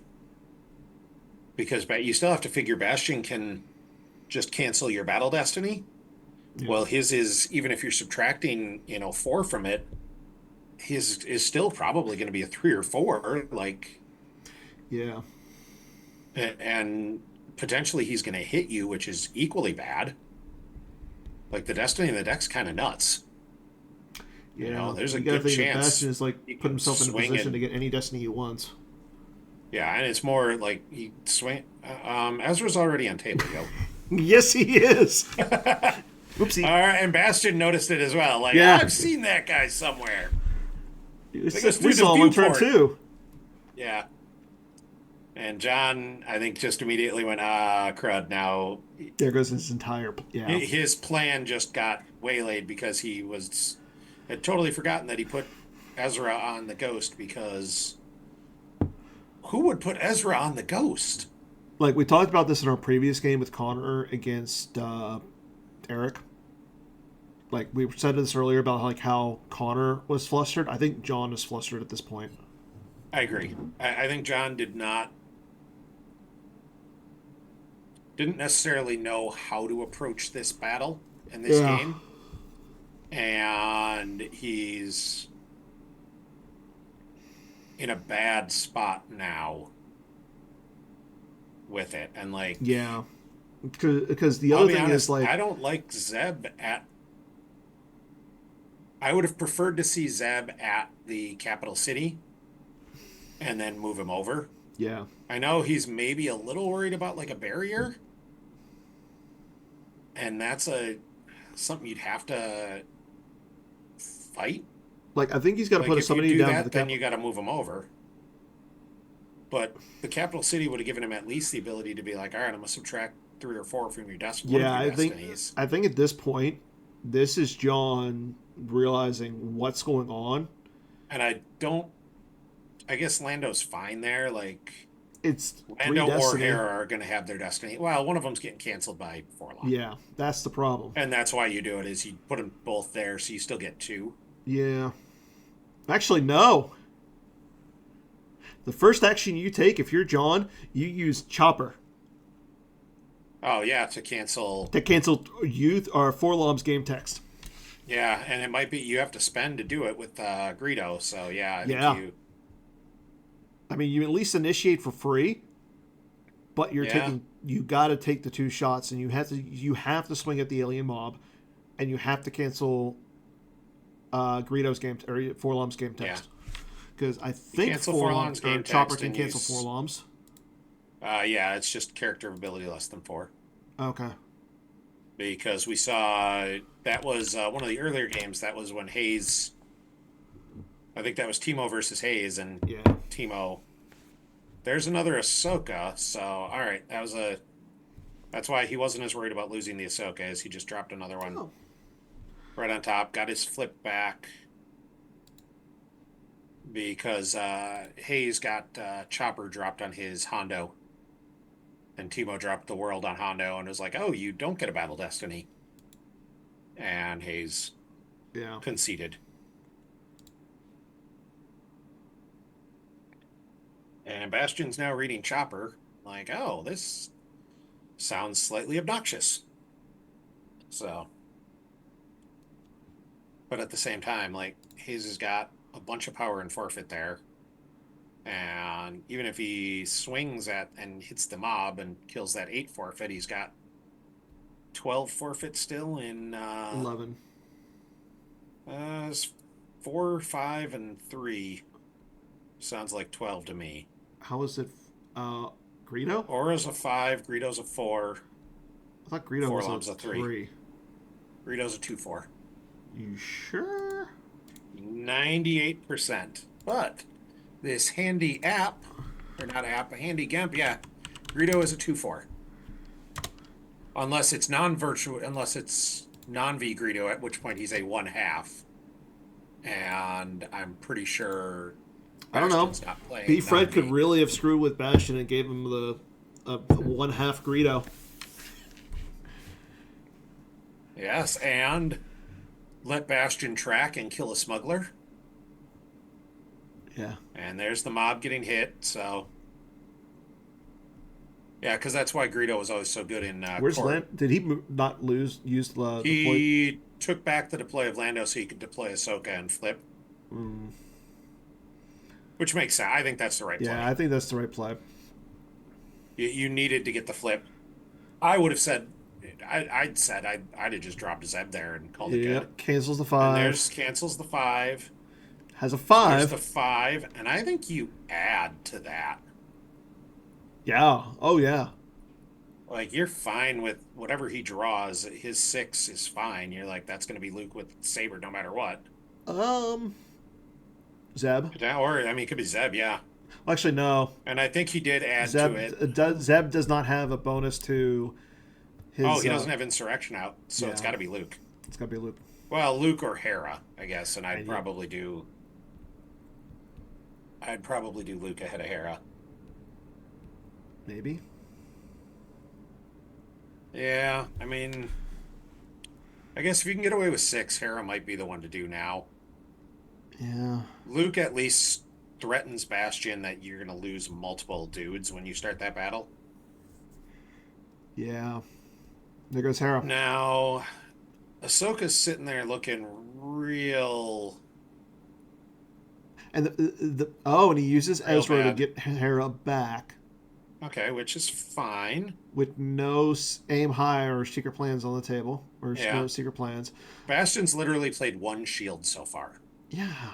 Because you still have to figure Bastion can just cancel your battle destiny. Yeah. Well, his is, even if you're subtracting, 4 from it, his is still probably going to be a 3 or 4. Like, yeah. And potentially he's going to hit you, which is equally bad. Like, the destiny in the deck's kind of nuts. Yeah, there's a good chance. Bastion is like put himself in a position to get any destiny he wants. Yeah, and it's more like he swing. Ezra's already on table, yo. Yes, he is. Oopsie. All right, and Bastion noticed it as well. Like, I've seen that guy somewhere. We saw him on turn 2. Yeah. And John, I think, just immediately went, crud, now. There goes his entire... Yeah. His plan just got waylaid because he had totally forgotten that he put Ezra on the Ghost because... Who would put Ezra on the Ghost? Like, we talked about this in our previous game with Connor against Eric. Like, we said this earlier about how Connor was flustered. I think John is flustered at this point. I agree. I think John didn't necessarily know how to approach this battle in this game. And he's in a bad spot now with it. And like, yeah, because the other thing is, like, I don't like Zeb I would have preferred to see Zeb at the capital city and then move him over. Yeah, I know he's maybe a little worried about like a barrier, and that's something you'd have to fight. Like, I think he's got to put somebody down to the then you got to move him over. But the capital city would have given him at least the ability to be like, all right, I'm going to subtract 3 or 4 from your destiny. Yeah, I think at this point, This is John realizing what's going on. And I guess Lando's fine there. Like, It's three Lando or destiny. Hera are going to have their destiny. Well, one of them's getting canceled by Forlong. Yeah, that's the problem. And that's why you do it, is you put them both there so you still get two. Yeah. Actually, no. The first action you take, if you're John, you use Chopper Oh, yeah, to cancel. to cancel youth or Forlom's game text. Yeah, and it might be you have to spend to do it with Greedo. So, yeah, I think Yeah. you. I mean, you at least initiate for free, but Yeah, you got to take the two shots, and you have to swing at the alien mob, and you have to cancel Greedo's game or Forlom's game yeah. text because I think Cancel Forlom Forlong's or game Chopper text can and cancel use. Forlom's. Yeah, it's just character ability less than 4. Okay. Because we saw that was one of the earlier games. That was when Hayes. I think that was Timo versus Hayes, and Yeah. Timo. There's another Ahsoka. So, all right, that was a. That's why he wasn't as worried about losing the Ahsoka, as he just dropped another one Oh. right on top. Got his flip back because Hayes got Chopper dropped on his Hondo, and Timo dropped the world on Hondo, and was like, "Oh, you don't get a Battle Destiny," and Hayes Yeah. conceded. And Bastion's now reading Chopper, like, "Oh, this sounds slightly obnoxious." So, but at the same time, like, Hayes has got a bunch of power and forfeit there. And even if he swings at and hits the mob and kills that 8 forfeit, he's got 12 forfeit still in 11. uh 4, 5, and 3. Sounds like 12 to me. How is it? Greedo? Aura's a 5, Greedo's a 4, I thought Greedo was Forlom's a a 3. 3. Greedo's a 2-4. You sure? 98%. But this handy app, or not app, a handy GEMP, yeah, Greedo is a 2-4. Unless it's non-virtual, unless it's non-V Greedo, at which point he's a 1/2. And I'm pretty sure I don't know. Bastion's not B. playing Fred could non-V. really have screwed with Bastion and gave him the 1/2 Greedo. Yes, and let Bastion track and kill a smuggler. Yeah. And there's the mob getting hit, so. Yeah, because that's why Greedo was always so good in Where's court. Land? Did he not use the deploy? He took back the deploy of Lando so he could deploy Ahsoka and flip, which makes sense. I think that's the right Yeah, play. I think that's the right play. You needed to get the flip. I would have said, I'd said I'd have just dropped Zeb there and called it Yeah, good. cancels the And 5. there's cancels the 5. Has a There's 5. the 5, and I think you add to that. Yeah. Oh yeah. Like, you're fine with whatever he draws. His 6 is fine. You're like, that's going to be Luke with Saber no matter what. Zeb. Or, I mean, it could be Zeb, yeah. Well, actually, no. And I think he did add to it. Zeb does not have a bonus to his. Oh, he doesn't have Insurrection out, so it's yeah. got to be Luke. It's gotta be Luke. Well, Luke or Hera, I guess, and I'd And probably do Luke ahead of Hera. Maybe. Yeah, I mean, I guess if you can get away with 6, Hera might be the one to do now. Yeah. Luke at least threatens Bastion that you're going to lose multiple dudes when you start that battle. Yeah. There goes Hera. Now, Ahsoka's sitting there looking real. And and he uses Real Ezra bad. to get Hera back Okay, which is fine. with no aim high or secret plans on the table or Yeah. no secret plans. Bastion's literally played one shield so far. Yeah.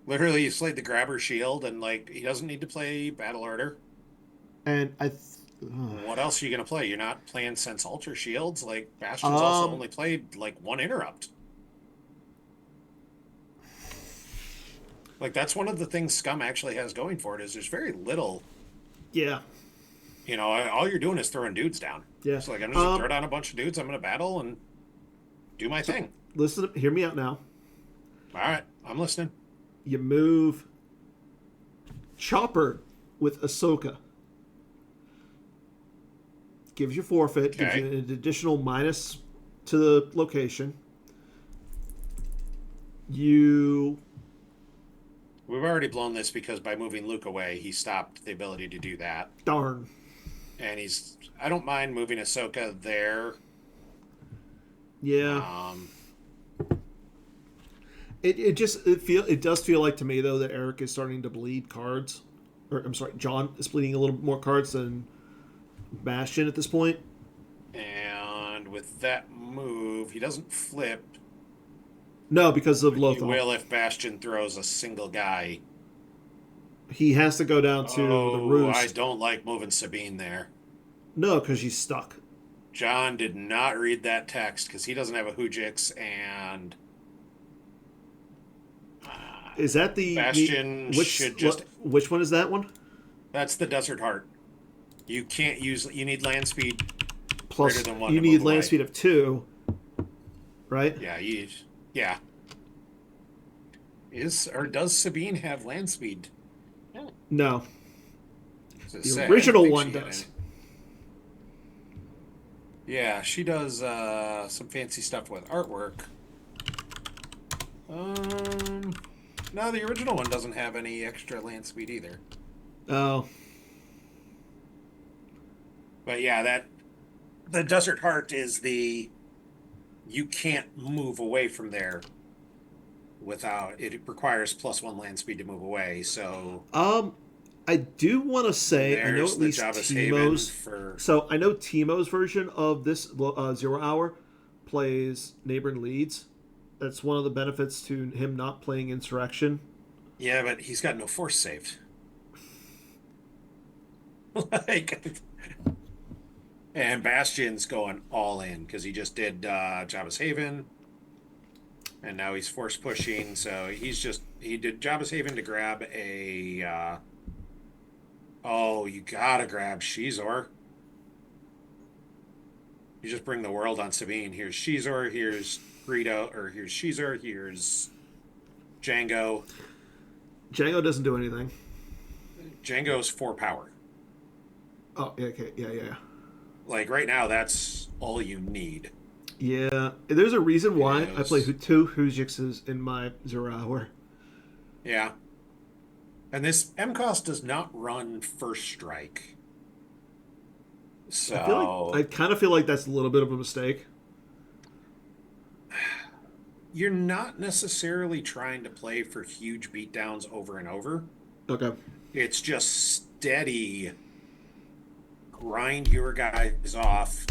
Literally, he's played the grabber shield, and like he doesn't need to play battle order. And What else are you gonna play? You're not playing Sense Ultra shields. Like Bastion's also only played like one interrupt. Like that's one of the things Scum actually has going for it is there's very little. yeah. All you're doing is throwing dudes down. Yeah. It's like I'm just gonna throw down a bunch of dudes. I'm gonna battle and do my thing. Listen, hear me out now. All right, I'm listening. You move Chopper with Ahsoka. Gives you forfeit, gives you an additional minus to the location. We've already blown this because by moving Luke away, he stopped the ability to do that. Darn. And I don't mind moving Ahsoka there. Yeah. It does feel like to me though that Eric is starting to bleed cards. Or I'm sorry, John is bleeding a little more cards than Bastion at this point. And with that move, he doesn't flip. No, because of Lothal. He will if Bastion throws a single guy. He has to go down to the roost. I don't like moving Sabine there. No, because she's stuck. John did not read that text because he doesn't have a Hujix, and is that the Bastion which one is that one? That's the Desert Heart. You can't use. You need land speed plus greater than 1. You need land speed of 2, right? Yeah. Yeah. Does Sabine have land speed? No. The original one does. Yeah, she does some fancy stuff with artwork. No, the original one doesn't have any extra land speed either. Oh. But yeah, the Desert Heart is you can't move away from there without it requires +1 land speed to move away. So I do want to say I know at least Teemo's. So I know Teemo's version of this 0 hour plays Neighbor and Leads. That's one of the benefits to him not playing Insurrection. Yeah, but he's got no force saved. And Bastion's going all in because he just did Jabba's Haven, and now he's force pushing. So he did Jabba's Haven to grab a. You gotta grab Shizor. You just bring the world on Sabine. Here's Shizor. Here's Greedo, or here's Shizor. Here's Django. Django doesn't do anything. Django's 4 power. Oh, yeah, okay, yeah. Like right now, that's all you need. Yeah, there's a reason why I play 2 Hujixes in my 0 hour. Yeah. And this MKOS does not run First Strike. So I kind of feel like that's a little bit of a mistake. You're not necessarily trying to play for huge beatdowns over and over. Okay. It's just steady. Grind your guys off.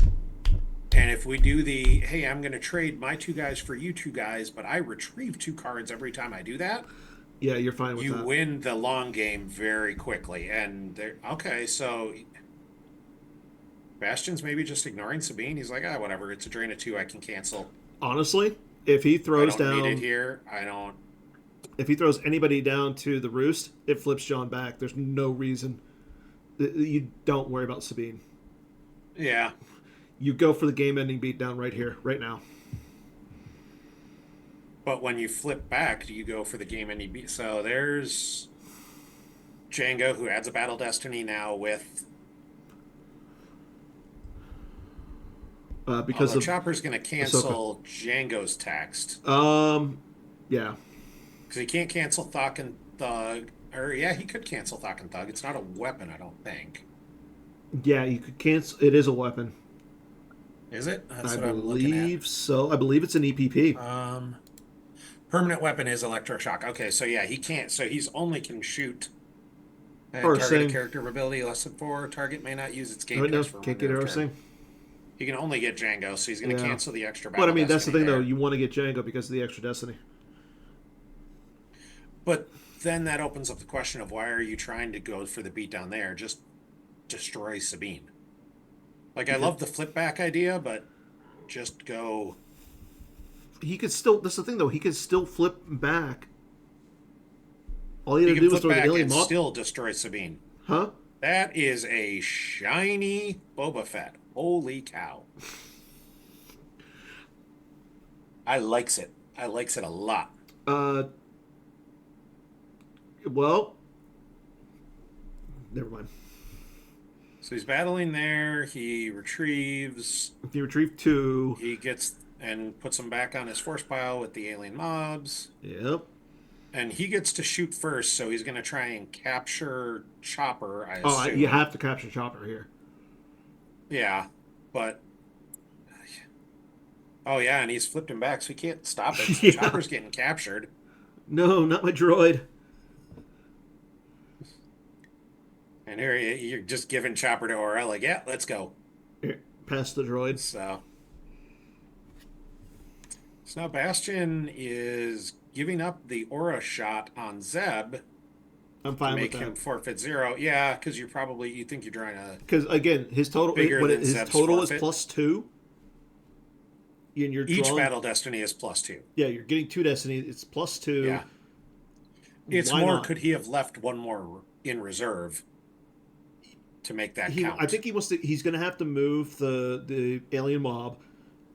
And if we do hey, I'm going to trade my 2 guys for you 2 guys, but I retrieve 2 cards every time I do that. Yeah, you're fine with that. You win the long game very quickly. And so Bastion's maybe just ignoring Sabine. He's like, whatever. It's a drain of 2. I can cancel. Honestly, if he throws down, need it here. I don't. If he throws anybody down to the roost, it flips John back. There's no reason. You don't worry about Sabine. Yeah. You go for the game-ending beatdown right here, right now. But when you flip back, do you go for the game-ending beat? So there's Django, who adds a Battle Destiny now with. Because Chopper's going to cancel Django's text. Yeah. Because he can't cancel Thok and Thug. Or, yeah, he could cancel Thok and Thug. It's not a weapon, I don't think. Yeah, you could cancel. It is a weapon. Is it? That's what I'm looking at. So. I believe it's an EPP. Permanent weapon is electroshock. Okay, so yeah, he can't. So he's only can shoot. Or target a character ability less than 4. Target may not use its game test for can't get everything. He can only get Django, so he's going to cancel the extra battle. But I mean, that's the thing, though. You want to get Django because of the extra Destiny. But then that opens up the question of why are you trying to go for the beatdown there? Just destroy Sabine. Like, I love the flip back idea, but just go. He could still. That's the thing, though. He could still flip back. All he had to do was throw the alien and still destroy Sabine. Huh? That is a shiny Boba Fett. Holy cow. I likes it. I likes it a lot. Uh, well, never mind. So he's battling there. He retrieves. If you retrieve 2, He gets and puts them back on his force pile with the alien mobs. yep. And he gets to shoot first, so he's going to try and capture Chopper, I Oh, you assume. have to capture Chopper here. Yeah, but oh yeah, and he's flipped him back, so he can't stop it. So Yeah. Chopper's getting captured. No, not my droid. And here you're just giving Chopper to Aura, like, yeah, let's go. Here, pass the droid. So now Bastion is giving up the Aura shot on Zeb I'm to fine with make that. him forfeit 0. Yeah, because you think you're drawing a Because again, his total bigger than his Zeb's total is forfeit. +2, and you're Each drawing. battle destiny is +2. Yeah, you're getting 2 destiny. It's +2. Yeah. It's Why more, not? could he have left one more in reserve to make that I count? think he wants to. He's going to have to move the alien mob,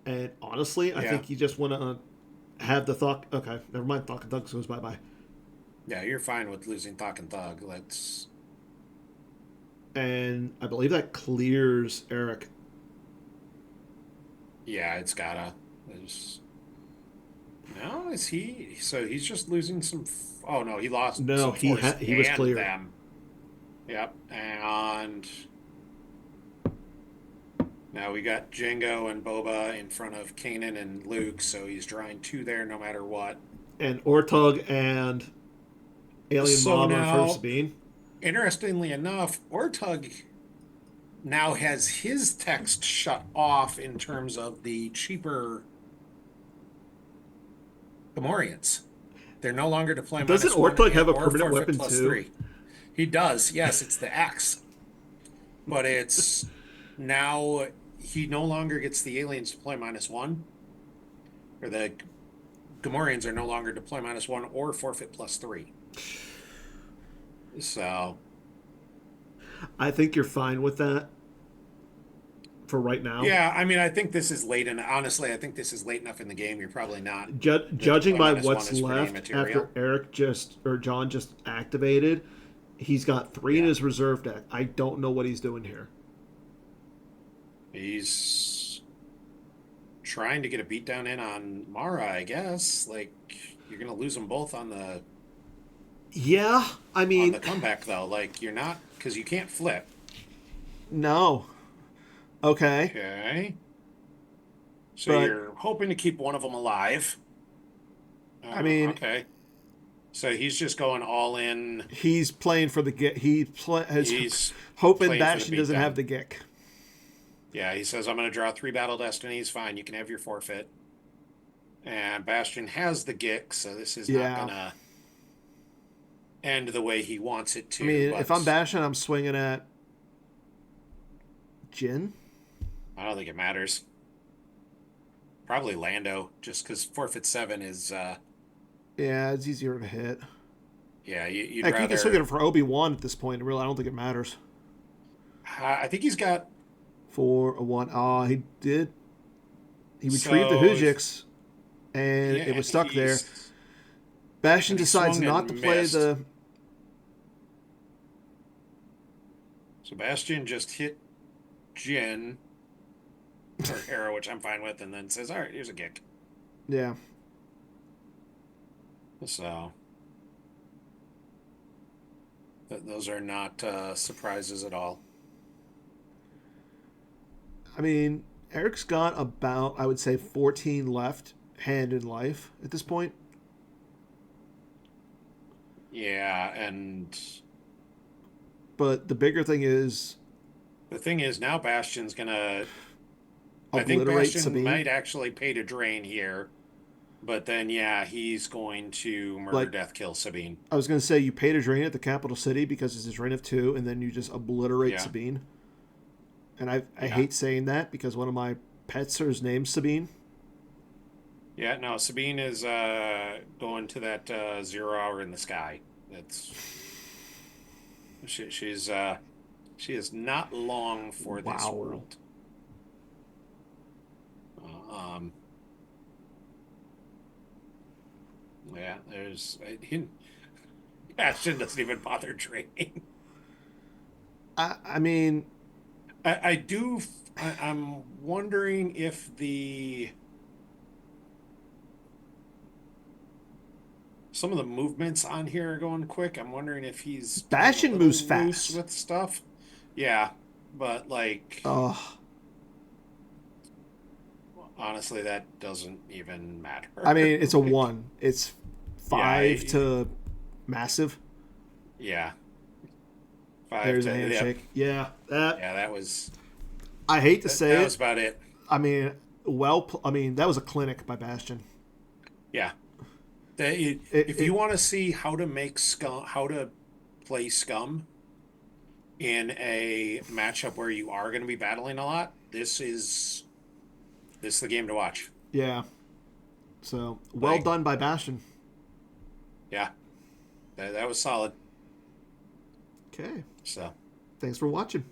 and honestly, I Yeah. think you just want to have the thought. Okay, never mind. Thought and Thug goes bye. Yeah, you're fine with losing Thok and Thug. Let's. And I believe that clears Eric. Yeah, it's gotta. There's... No, is he? So he's just losing some. Oh no, he lost No, some force he was and cleared. them. Yep, and now we got Django and Boba in front of Kanan and Luke, so he's drawing 2 there no matter what. And Ortug and alien So mob are in front of now, Sabine. interestingly enough, Ortug now has his text shut off in terms of the cheaper Gamorreans. They're no longer deploy Doesn't -1 Ortug have a or permanent forfeit weapon too? +3. He does, yes, it's the X. But it's now he no longer gets the aliens deploy -1, or the Gamorreans are no longer deploy -1 or forfeit +3. So I think you're fine with that for right now. yeah, I mean, I think this is late, and honestly, I think this is late enough in the game. You're probably not. The Judging deploy by -1 what's is pretty left immaterial. after Eric John just activated, he's got 3 in Yeah, his reserve deck. I don't know what he's doing here. he's trying to get a beatdown in on Mara, I guess. Like you're gonna lose them both Yeah, I on mean, the comeback though. Like you're not, because you can't flip. no. Okay, Okay, so but you're hoping to keep one of them alive. I mean, Okay, so he's just going all in. he's playing for the get. Has He's hoping playing for the Bastion doesn't have beatdown. the gick. Yeah, he says, I'm going to draw 3 battle destinies. Fine, you can have your forfeit. And Bastion has the Gick, so this is not Yeah, going to end the way he wants it I to. mean, if I'm But Bastion, I'm swinging at Jin. I don't think it matters. Probably Lando, just because forfeit 7 is, Yeah, it's easier to hit. yeah, you'd Heck, you can still get rather. it for Obi-Wan at this point. Really, I don't think it matters. I think he's got. For a 1. He did. He retrieved the So, Hujix, and yeah, it was and stuck there. Bastion he decides swung not to and play missed. the. Sebastian just hit Jin, or Hera, which I'm fine with, and then says, all right, here's a Gick. Yeah. So. Those are not surprises at all. I mean, Eric's got about, I would say, 14 left hand in life at this point. Yeah, and But the bigger thing is the thing is now Bastion's gonna. I think obliterate Bastion Sabine. might actually pay to drain here, but then yeah, he's going to murder, Like, death, kill Sabine. I was going to say, you pay to drain at the capital city because it's a drain of 2, and then you just obliterate Yeah, Sabine. And I yeah, hate saying that because one of my pets is named Sabine. yeah. No, Sabine is going to that 0 hour in the sky. That's she is not long for this Wow. world. Uh, Um, Yeah, Bastion doesn't even bother training. I mean, I do. I'm wondering if some of the movements on here are going quick. I'm wondering if he's playing a Bastion little moves loose fast. with stuff. Yeah, but like Oh, honestly, that doesn't even matter. I mean, it's a Like, 1. It's yeah, 5 to massive. yeah, five There's a to yep, handshake. Yeah, that yeah. That was I hate to that. say That was it. about it. I mean, I mean, that was a clinic by Bastion. Yeah, It, if you it want to see how to make scum, how to play scum in a matchup where you are going to be battling a lot, this is the game to watch. yeah. So well Like, done by Bastion. yeah, that was solid. Okay. So. Thanks for watching.